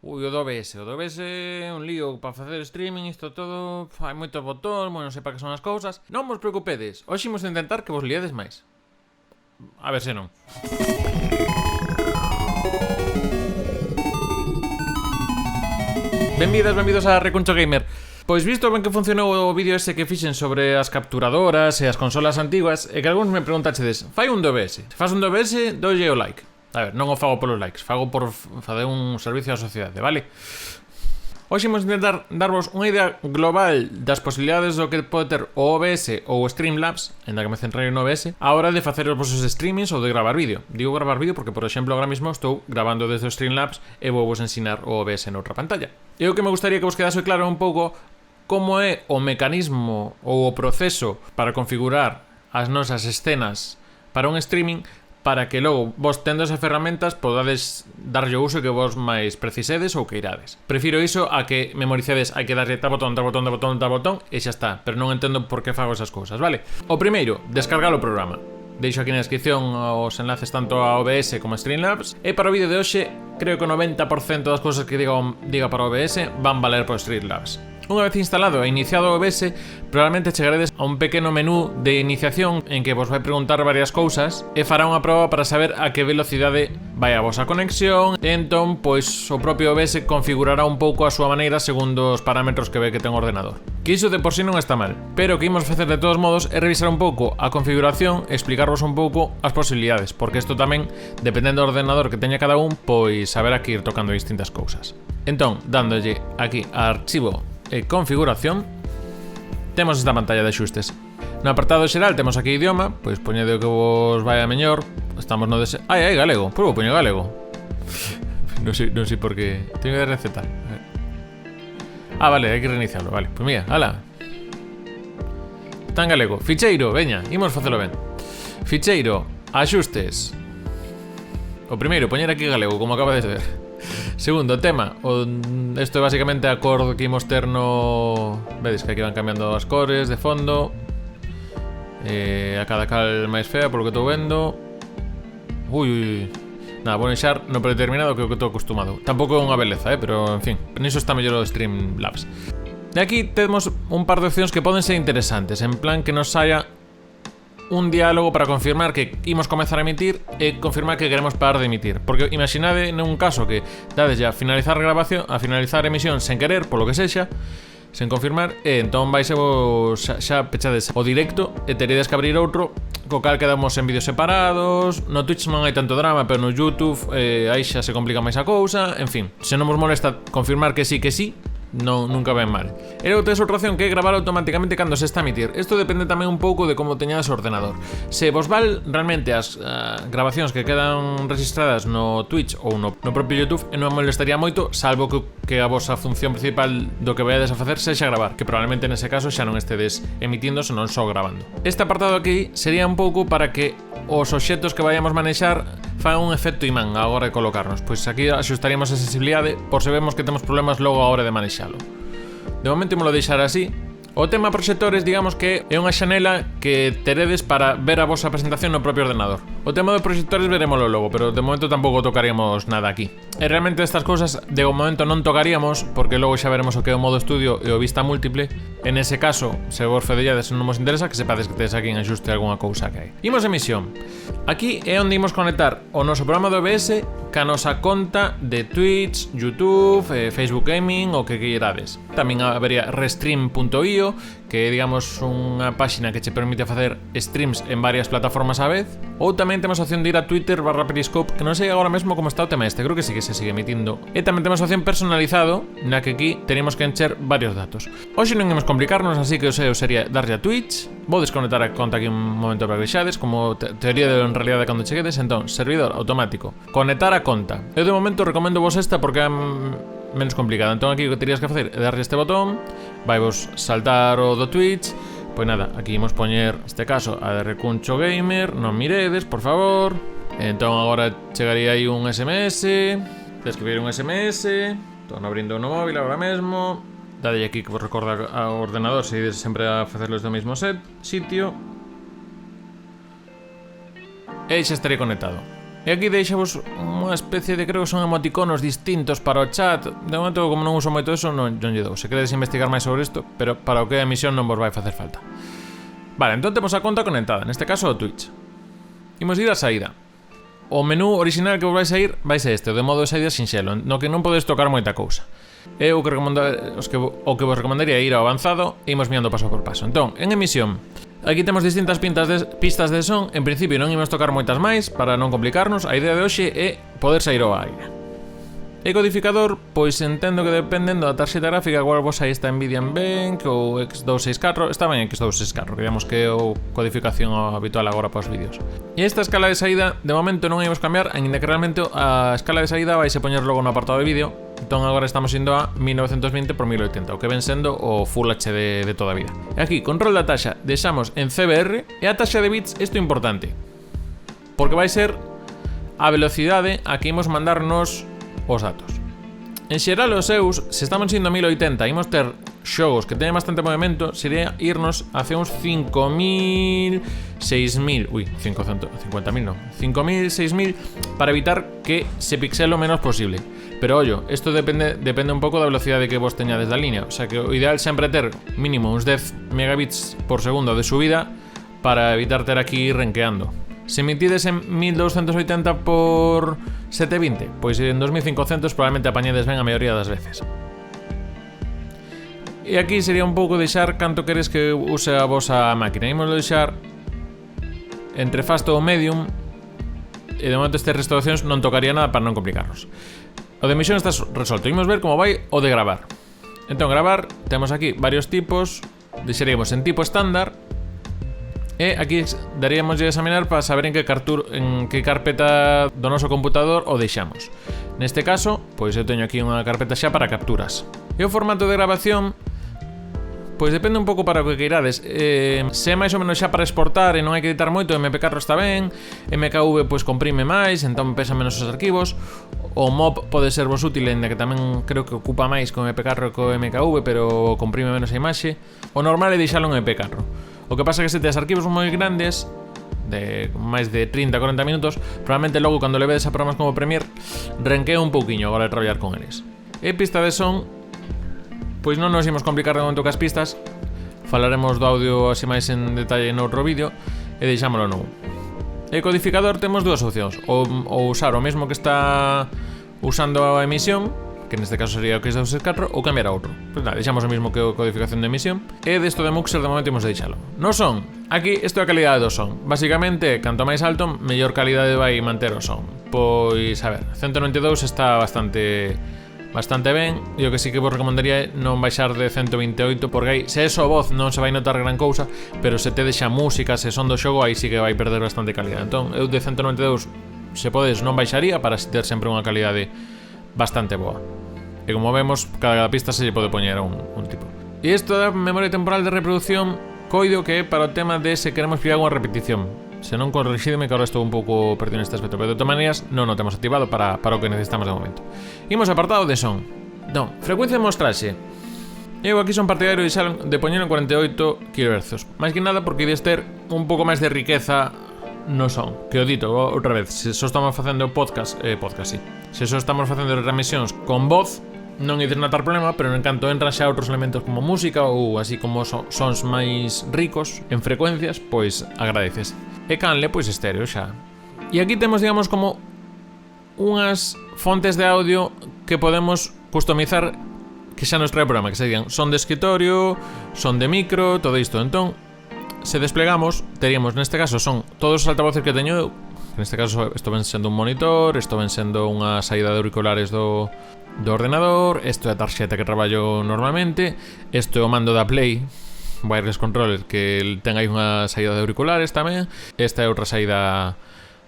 Ui, o do OBS é un lío para facer streaming, isto todo, hai moitos botón, non sei para que son as cousas. Non vos preocupedes, hoxe imos intentar que vos liades máis. A ver se non. Benvidos a Recuncho Gamer. Pois visto ben que funcionou o vídeo ese que fixen sobre as capturadoras e as consolas antiguas, e que algúns me preguntachedes, fai un do OBS. Se faz un do OBS, doulle o like. A ver, non o fago polos likes, fago por fazer un servicio á sociedade, vale? Hoxe imos intentar darvos unha idea global das posibilidades do que pode ter o OBS ou o Streamlabs, ainda que me centrei no OBS, a hora de facer os vosos streamings ou de gravar vídeo. Digo gravar vídeo porque, por exemplo, agora mesmo estou gravando desde o Streamlabs e vou vos ensinar o OBS noutra pantalla. E o que me gustaría que vos quedase claro un pouco como é o mecanismo ou o proceso para configurar as nosas escenas para un streaming, para que logo vos tendo esas ferramentas podades darlle o uso que vos máis precisedes ou que irades. Prefiro iso a que memoricedes hai que darlle tal botón e xa está, pero non entendo por que fago esas cousas, vale? O primeiro, descargar o programa. Deixo aquí na descripción os enlaces tanto a OBS como a Streamlabs. E para o vídeo de hoxe, creo que o 90% das cousas que diga para OBS van valer para Streamlabs. Unha vez instalado e iniciado o OBS, probablemente chegaredes a un pequeno menú de iniciación en que vos vai preguntar varias cousas e fará unha proba para saber a que velocidade vai a vosa conexión e entón, pois, o propio OBS configurará un pouco a súa maneira segundo os parámetros que ve que ten o ordenador. Que iso de por si non está mal, pero o que imos facer de todos modos é revisar un pouco a configuración e explicarvos un pouco as posibilidades, porque isto tamén, dependendo do ordenador que teña cada un, pois haberá que ir tocando distintas cousas. Entón, dándolle aquí a archivo e configuración, temos esta pantalla de axustes. No apartado xeral temos aquí idioma, pois poñede o que vos vai a mellor. Estamos no dese... Ai, galego, pois vou poñer galego. Non sei por que. Teño que recetar. Vale, hai que reiniciarlo, vale. Pois mira, ala. Está en galego. Ficheiro, veña, imos facelo ben. Ficheiro, axustes. O primeiro, poñer aquí galego, como acaba de ser. Segundo, tema. Isto é basicamente a cor que imos ter no... Vedes que aquí van cambiando as cores de fondo. A cada cal máis fea, polo que estou vendo. Ui. Nada, vou deixar no predeterminado que é o que estou acostumado. Tampouco é unha beleza, pero en fin, niso está mellor o Streamlabs. E aquí temos un par de opcións que poden ser interesantes, en plan que nos saia un diálogo para confirmar que imos comezar a emitir e confirmar que queremos parar de emitir. Porque imaginade nun caso que dades ya a finalizar grabación, a finalizar emisión sen querer, polo que sexa, sen confirmar, e entón vais vos xa pechades o directo e teredes que abrir outro, co cal quedamos en vídeos separados. No Twitch non hai tanto drama, pero no YouTube aí xa se complica máis a cousa. En fin, se non vos molesta confirmar que sí, non, nunca ven mal. E logo tes outra opción que é gravar automáticamente cando se está a emitir. Isto depende tamén un pouco de como teñades o ordenador. Se vos val realmente as grabacións que quedan registradas no Twitch ou no propio YouTube, non me molestaría moito, salvo que a vosa función principal do que vaiades a facer sexa gravar, que probablemente nese caso xa non estedes emitindo, senón só gravando. Este apartado aquí sería un pouco para que os obxectos que vayamos manexar fan un efecto imán a hora de colocarnos. Pois aquí axustaríamos a sensibilidade por se vemos que temos problemas logo a hora de manexalo. De momento imolo deixar así. O tema proxectores, digamos que é unha xanela que teredes para ver a vosa presentación no propio ordenador. O tema de proxectores verémoslo logo, pero de momento tampouco tocaríamos nada aquí. E realmente estas cousas de momento non tocaríamos, porque logo xa veremos o que é o modo estudio e o vista múltiple. En ese caso, se vos fedellades non vos interesa, que sepades que tedes aquí en axuste algunha cousa que hai. Imos a emisión. Aquí é onde imos conectar o noso programa de OBS ca nosa conta de Twitch, YouTube, Facebook Gaming, o que queirades. Tamén habería restream.io, que é, digamos, unha páxina que che permite facer streams en varias plataformas á vez. Ou tamén temos a opción de ir a Twitter/Periscope, que non sei agora mesmo como está o tema este, creo que sí que se sigue emitindo. E tamén temos a opción personalizado, na que aquí tenemos que encher varios datos. Hoxe non imos complicarnos, así que o seu sería darlle a Twitch. Vou desconectar a conta aquí un momento para que vexades, como teoría de en realidade cando cheguedes. Entón, servidor automático, conectar a conta. Eu de momento recomendo vos esta porque é menos complicada. Entón aquí o que terías que facer é darlle este botón, vai vos saltar o do Twitch. Pois nada, aquí imos poñer, neste caso, a de Recuncho Gamer. Non miredes, por favor. Entón agora chegaría aí un SMS. Tens que vir un SMS. Estou abrindo no móvil agora mesmo. Dadelle aquí que vos recorda ao ordenador se ides sempre a facerlos do mesmo sitio. E xa estaré conectado. E aquí deixavos unha especie de, creo que son emoticonos distintos para o chat. De momento, como non uso moito eso, non lle dou. Se queredes investigar máis sobre isto, pero para o que é a emisión non vos vai facer falta. Vale, entón temos a conta conectada, neste caso o Twitch. Imos ir a saída. O menú original que vos vais a ir vai ser este, o de modo de saída sinxelo, no que non podedes tocar moita cousa. É o que vos recomendaría ir ao avanzado e imos mirando paso por paso. Entón, en emisión, aquí temos distintas pistas de son. En principio non imos tocar moitas máis para non complicarnos. A idea de hoxe é poder sair ao aire. E codificador, pois entendo que dependendo da tarxeta gráfica, igual vos aí está Nvidia Bank ou X264, está ben X264, que digamos que é o codificación habitual agora para os vídeos. E esta escala de saída, de momento non imos cambiar, ainda que realmente a escala de saída vai se poñer logo no apartado de vídeo. Entón agora estamos indo a 1920 por 1080, o que ven sendo o Full HD de toda a vida. E aquí, control da taxa, deixamos en CBR, e a taxa de bits, isto é importante, porque vai ser a velocidade a que imos mandarnos os datos. En xeral os seus, se estamos indo a 1080 e imos ter xogos que teñen bastante movimento, sería irnos hacia uns 5.000, 6.000, 50.000 non, 5.000, 6.000, para evitar que se pixele o menos posible. Pero ollo, isto depende un pouco da velocidade que vos teñades da línea, o sea que o ideal sempre é ter mínimo uns 10 megabits por segundo de subida para evitar ter aquí renqueando. Se emitides en 1280 por 720, pois en 2500 probablemente apañedes ben a maioría das veces. E aquí sería un pouco deixar canto queres que use a vosa máquina. Imos deixar entre fast ou medium, e de momento este resto de opcións non tocaría nada para non complicarnos. O de emisión está resolto. Imos ver como vai o de gravar. Entón, gravar, temos aquí varios tipos. Deixaríamos en tipo estándar. E aquí daríamos de examinar para saber en que carpeta do noso computador o deixamos. Neste caso, pois eu teño aquí unha carpeta xa para capturas. E o formato de grabación, pois depende un pouco para o que queirades. Se é máis ou menos xa para exportar e non hai que editar moito, MP4 está ben, MKV pois comprime máis, entón pesa menos os arquivos. O MOV pode ser vos útil, ainda que tamén creo que ocupa máis con MP4 que co MKV, pero comprime menos a imaxe. O normal é deixalo en MP4. O que pasa é que se tes arquivos moi grandes, de máis de 30-40 minutos, probablemente logo cando levedes a programas como Premiere, renquea un pouquiño agora de traballar con eles. E pista de son, pois non nos imos complicar de momento cas pistas, falaremos do audio así máis en detalle no outro vídeo, e deixámolo non. E codificador temos dúas opcións, ou usar o mesmo que está usando a emisión, que neste caso sería o X264, ou cambiar a outro. Pois nada, deixamos o mesmo que a codificación de emisión. E desto de Muxer de momento imos deixalo. No son, aquí isto é a calidade do son. Basicamente, canto máis alto, mellor calidade vai manter o son. Pois, a ver, 192 está bastante ben. E o que sí que vos recomendaría é non baixar de 128, porque aí, se é só voz, non se vai notar gran cousa, pero se te deixa música, se son do xogo, aí sí que vai perder bastante calidade. Entón, eu de 192, se podes, non baixaría para ter sempre unha calidade bastante boa. E como vemos, cada pista se lle pode poñer un tipo. E isto da memoria temporal de reproducción, coido que é para o tema de se queremos pillar unha repetición. Se non, corrixídeme que agora estou un pouco perdido neste aspecto, pero de todas maneiras non o temos activado para o que necesitamos de momento. Imos apartado de son. Non, frecuencia de mostraxe. Eu aquí son partidario de poñer en 48 kHz. Máis que nada porque ides ter un pouco máis de riqueza no son. Que o dito outra vez, se só estamos facendo podcast, sí. Se só estamos facendo remisións con voz, non ides notar problema, pero en canto entran xa outros elementos como música ou así como sons máis ricos en frecuencias, pois agradeces. E canle, pois estéreo xa. E aquí temos, digamos, como unhas fontes de audio que podemos customizar que xa nos trae o programa, que serían son de escritorio, son de micro, todo isto. Entón, se desplegamos, teríamos neste caso son todos os altavoces que teño eu. Neste caso isto ven sendo un monitor, isto ven sendo unha saída de auriculares do ordenador, isto é a tarxeta que traballo normalmente, isto é o mando da Play Wireless Controller que ten aí unha saída de auriculares tamén, esta é outra saída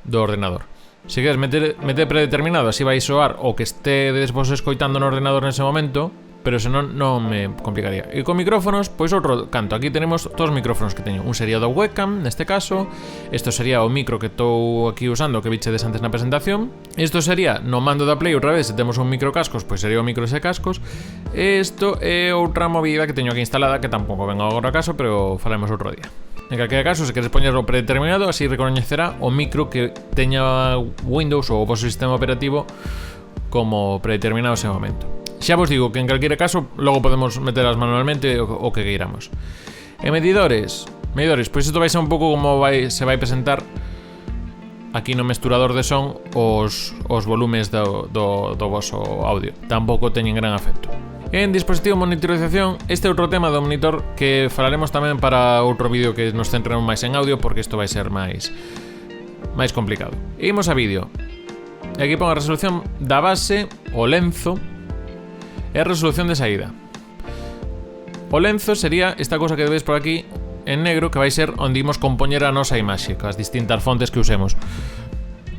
do ordenador. Se queres meter predeterminado, así vai soar o que estedes vos escoitando no ordenador nese momento, pero senón non me complicaría. E con micrófonos, pois outro canto. Aquí tenemos todos os micrófonos que teño. Un sería do webcam, neste caso. Isto sería o micro que estou aquí usando, que vichedes antes na presentación. Isto sería no mando da Play, outra vez, se temos un micro cascos, pois sería o micro ese cascos. Isto é outra movida que teño aquí instalada, que tampouco vengo agora a caso, pero faremos outro día. En calquera caso, se queres poñerlo predeterminado, así recoñecerá o micro que teña Windows ou o vosso sistema operativo como predeterminado ese momento. Xa vos digo que en calquera caso logo podemos metelas manualmente o que queiramos. E medidores, pois isto vai ser un pouco como se vai presentar aquí no mesturador de son os volumes do voso audio. Tampouco teñen gran afecto. En dispositivo monitorización, este é outro tema do monitor que falaremos tamén para outro vídeo que nos centremos máis en audio, porque isto vai ser máis complicado. E imos a vídeo. E aquí pon a resolución da base, o lenzo, e a resolución de saída. O lenzo sería esta cousa que vedes por aquí en negro, que vai ser onde imos compoñer a nosa imaxe, as distintas fontes que usemos,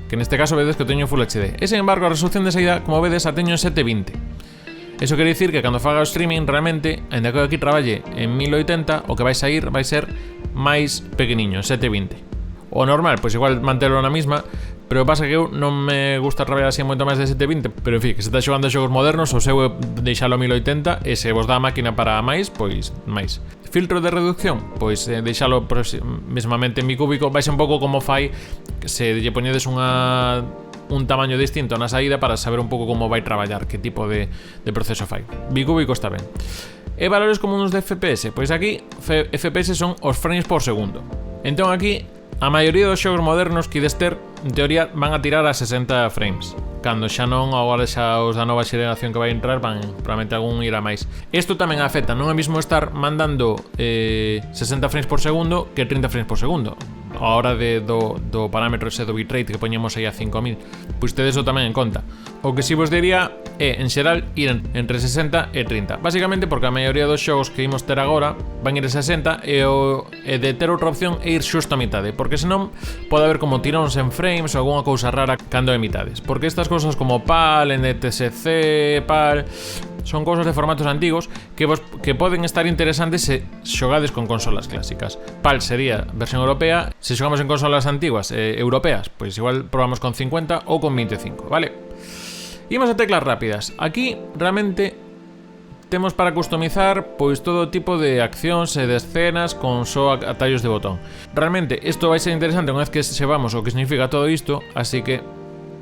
que neste caso vedes que teño Full HD. E sen embargo a resolución de saída, como vedes, a teño en 720. Eso quere dicir que cando faga o streaming realmente, ainda que aquí traballe en 1080, o que vai sair vai ser máis pequeniño, 720. O normal, pois igual mantelo na mesma, pero pasa que eu non me gusta traballar así moito máis de 720, pero en fin, que se está xogando a xogos modernos, o seu é deixalo a 1080, e se vos dá a máquina para máis, pois máis. Filtro de reducción, pois deixalo mesmamente en bicúbico, vai ser un pouco como fai se lle poñedes un tamaño distinto na saída para saber un pouco como vai traballar, que tipo de proceso fai. Bicúbico está ben. E valores comuns de FPS, pois aquí FPS son os frames por segundo. Entón aquí a maioría dos xogos modernos que ides ter, en teoría, van a tirar a 60 frames. Cando xa non, agora xa os da nova xeración que vai entrar van probablemente algún ir a máis. Isto tamén afecta, non é mesmo estar mandando 60 frames por segundo que 30 frames por segundo. A hora do parámetro ese do bitrate que poñemos aí a 5000, pois tedes o tamén en conta. O que si vos diría é, en xeral, ir entre 60 e 30. Básicamente porque a maioría dos xogos que imos ter agora van ir a 60 e de ter outra opción é ir xusto a mitade, porque senón pode haber como tiróns en frames ou alguna cousa rara cando é mitades. Porque estas cousas como PAL, NTSC, PAL, son cousas de formatos antigos que poden estar interesantes se xogades con consolas clásicas. PAL sería versión europea, se xogamos en consolas antiguas europeas, pois igual probamos con 50 ou con 25, vale? Imos a teclas rápidas. Aquí realmente temos para customizar pois todo tipo de accións e de escenas con só atallos de botón. Realmente isto vai ser interesante unha vez que sepamos o que significa todo isto, así que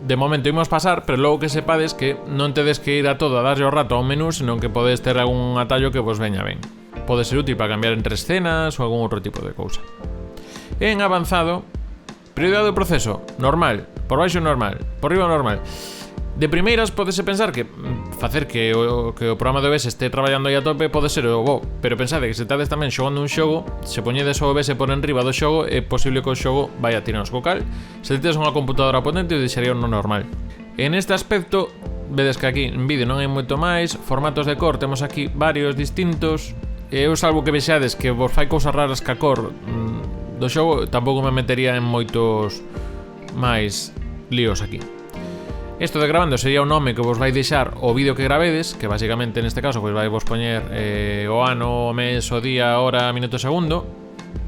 de momento imos pasar, pero logo que sepades que non tedes que ir a todo a darlle o rato a un menú, senón que podes ter algún atallo que vos veña ben. Pode ser útil para cambiar entre escenas ou algún outro tipo de cousa. En avanzado, prioridade do proceso, normal, por baixo normal, por riba normal. De primeiras podese pensar que facer que o programa de OBS este traballando aí a tope pode ser o bo, pero pensade que se estades tamén xogando un xogo, se poñedes o OBS por enriba do xogo, é posible que o xogo vai a tiranos vocal. Se tedes unha computadora potente, o deixaría no normal. En este aspecto, vedes que aquí en vídeo non hai moito máis, formatos de cor temos aquí varios distintos. Eu salvo que vexades que vos fai cousas raras que a cor do xogo, tampouco me metería en moitos máis líos aquí. Isto de grabando sería o nome que vos vai deixar o vídeo que gravedes, que basicamente neste caso pois vai vos poñer o ano, o mes, o día, a hora, minuto, segundo,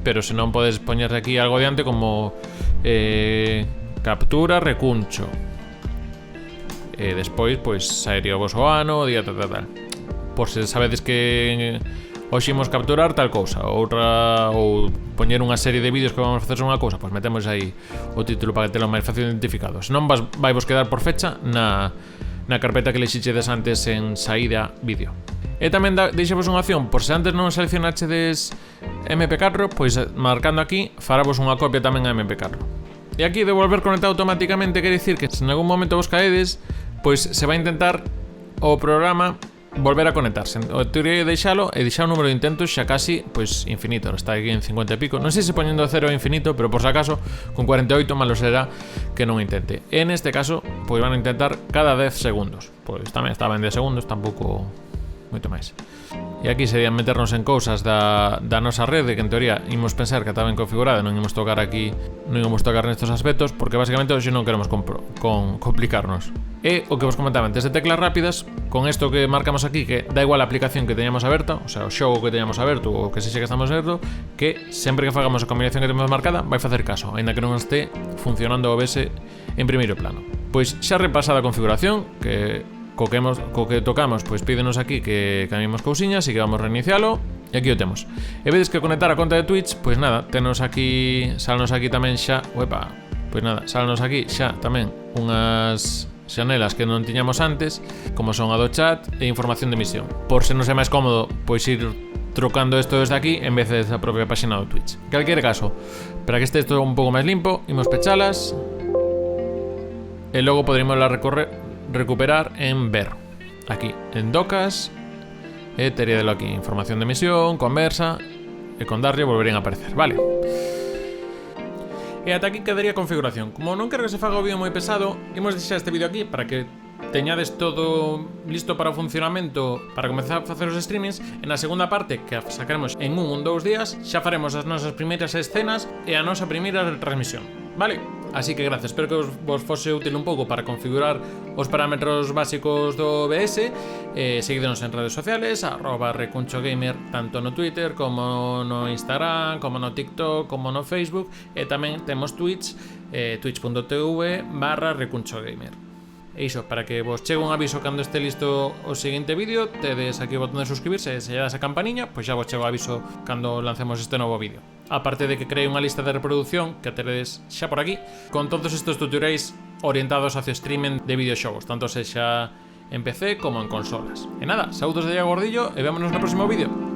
pero se non podes poñerle aquí algo diante como captura, recuncho. Despois pois saería o voso ano, o día, tal. Por se sabedes que hoxe imos capturar tal cousa, outra, ou poñer unha serie de vídeos que vamos a facer unha cousa, pois metemos aí o título para que telo máis fácil identificado. Se non vai vos quedar por fecha na carpeta que lexichedes antes en saída vídeo. E tamén deixevos unha opción, por se antes non seleccionachedes MP4, pois marcando aquí faravos unha copia tamén a MP4. E aquí de volver conectado automáticamente quere dicir que se en algún momento vos caedes, pois se vai intentar o programa volver a conectarse. O teoría é deixalo e deixar o número de intentos xa casi pois infinito. Está aquí en 50 e pico. Non sei se poñendo 0 infinito, pero por si acaso con 48 malo será que non intente. En este caso, pois van a intentar cada 10 segundos. Pois tamén estaba en 10 segundos, tampouco moito máis. E aquí serían meternos en cousas da nosa rede, que en teoría imos pensar que está ben configurada, non imos tocar aquí, non imos tocar nestes aspectos, porque basicamente hoxe non queremos complicarnos. E o que vos comentaba antes de teclas rápidas, con isto que marcamos aquí, que da igual a aplicación que teñamos aberta, o sea, o xogo que teñamos aberto ou que sexa que estamos aberto, que sempre que fagamos a combinación que temos marcada vai facer caso, aínda que non este funcionando o OBS en primeiro plano. Pois xa repasada a configuración, que co que tocamos, pois pídenos aquí que cambiemos cousiñas e que vamos a reinicialo. E aquí o temos. E vedes que conectar a conta de Twitch, pois nada, salnos aquí tamén xa, salnos aquí xa tamén unhas xanelas que non tiñamos antes, como son a do chat e información de emisión. Por se non é máis cómodo, pois ir trocando isto desde aquí en vez de desde a propia página do Twitch. En calquer caso, para que este isto un pouco máis limpo, imos pechalas e logo poderemos recuperar en ver. Aquí, en docas. E teríadelo aquí, información de emisión, conversa, e con darlle volverían a aparecer, vale. E ata aquí quedaría a configuración. Como non quero que se faga o vídeo moi pesado, imos deixar este vídeo aquí para que teñades todo listo para o funcionamento, para comenzar a facer os streamings. En a segunda parte, que sacaremos en un ou 2 días, xa faremos as nosas primeiras escenas e a nosa primeira retransmisión, vale? Así que gracias, espero que vos fose útil un pouco para configurar os parámetros básicos do OBS. Seguídenos en redes sociales, @recunchogamer, tanto no Twitter como no Instagram, como no TikTok, como no Facebook. E tamén temos Twitch, twitch.tv/recunchogamer. E iso, para que vos chegue un aviso cando este listo o seguinte vídeo, tedes aquí o botón de suscribirse e se lle das a campaniña, pois xa vos chego o aviso cando lancemos este novo vídeo. Aparte de que creei unha lista de reproducción que teredes xa por aquí, con todos estes tutoriais orientados hacia streaming de videoxogos, tanto sexa en PC como en consolas. E nada, saúdos de Iago Gordillo e vémonos no próximo vídeo.